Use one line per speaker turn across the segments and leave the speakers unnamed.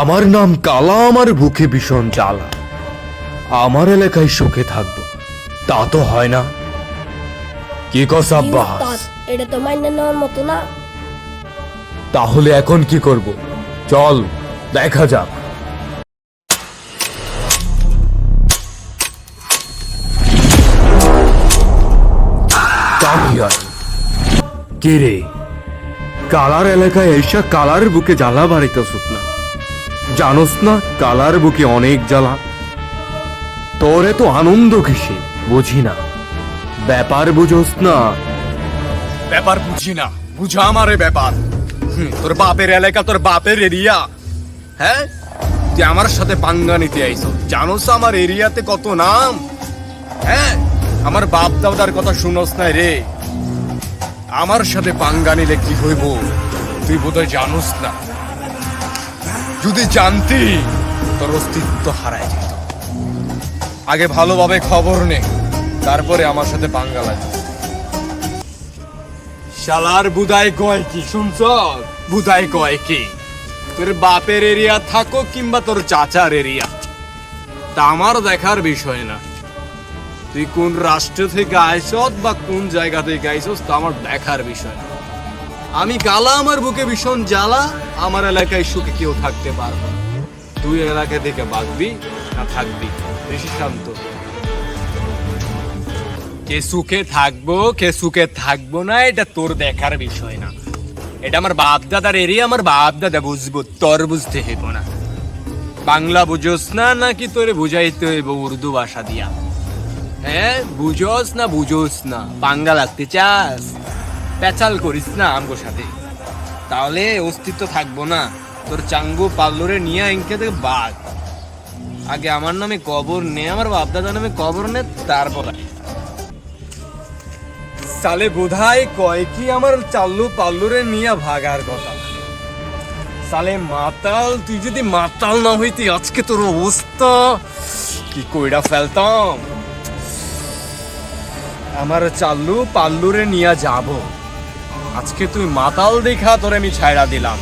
আমার নাম কালা, আমার বুকে ভীষণ জ্বালা। আমার এলাকায় সুখে থাকবো তা তো হয় না। কি কস আব্বাস?
এটা তো মাইনে নেওয়ার মতো না।
তাহলে এখন কি করব? চল দেখা যাক। কে রে? কালার এলাকায় এসা কালার বুকে জ্বালা বাড়িতেছ না? জানোস না কালার বুকে অনেক জ্বালা? তোরে তো আনন্দ কিসে বুঝি না। ব্যাপার বুঝোস না?
ব্যাপার বুঝি না, বুঝা আমারে ব্যাপার। তোর বাপের এলাকা, তোর বাপের এরিয়া। হ্যাঁ, তুই আমার সাথে পাঙ্গা নিতে আইছো। জানোস আমার এরিয়াতে কত নাম? হ্যাঁ, আমার বাপ দাদার কথা শুনোস না রে। আমার সাথে পাঙ্গা নিলে কি হইব তুই বোধহয় জানোস না। যদি জানতি তোর অস্তিত্ব হারায় যেত। আগে ভালোভাবে খবর নে, তারপরে আমার সাথে পাঙ্গা লাগে। শালার বুদাই কয় কি শুনছ? বুদাই কয় কি তোর বাপের এরিয়া থাকো কিংবা তোর চাচার এরিয়া, তা আমার দেখার বিষয় না। তুই কোন রাষ্ট্র থেকে আইসত বা কোন জায়গা থেকে আইসস তা আমার দেখার বিষয় না। আমি কালা, আমার বুকে ভীষণ জ্বালা। আমার এলাকায় সুখে কেউ থাকতে পারবে না। তুই এলাকা থেকে বাঁচবি না থাকবি, বেশি শান্ত। কে সুখে থাকবো কে সুখে থাকবো না এটা তোর দেখার বিষয় না। এটা আমার বাপ দাদার এরিয়া, আমার বাপ দাদা বুঝবো, তোর বুঝতে হইব না। বাংলা বুঝোস না নাকি তোরে বুঝাইতে হইব উর্দু ভাষা দিয়া? হ্যাঁ, বুঝোস না বুঝোস না, পাঙ্গা লাগতে চাস? পেঁচাল করিস না আমগো সাথে, তাহলে অস্তিত্ব থাকবো না। তোর চাঙ্গু পাল্লরে নিয়ে ইনকে থেকে বাদ। আগে আমার নামে কবর নে, আমার বাপ দাদার নামে কবর নে, তারপর সালে বোধাই কয় কি আমার চাল্লু পাল্লুরে নিয়ে ভাগার কথা। সালে মাতাল, তুই যদি মাতাল না হইতি আজকে তোর অবস্থা কি কইরা ফেলতাম। আমার চাল্লু পাল্লুরে নিয়ে যাব। আজকে তুই মাতাল দেখা তোরে আমি ছাইড়া দিলাম।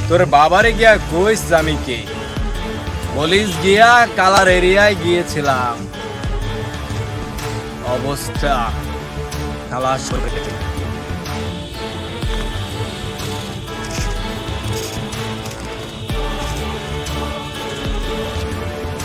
তোর বাবারে গিয়া কইস আমি কে, বলিস গিয়া কালার এরিয়ায় গিয়েছিলাম, অবস্থা খালাস করে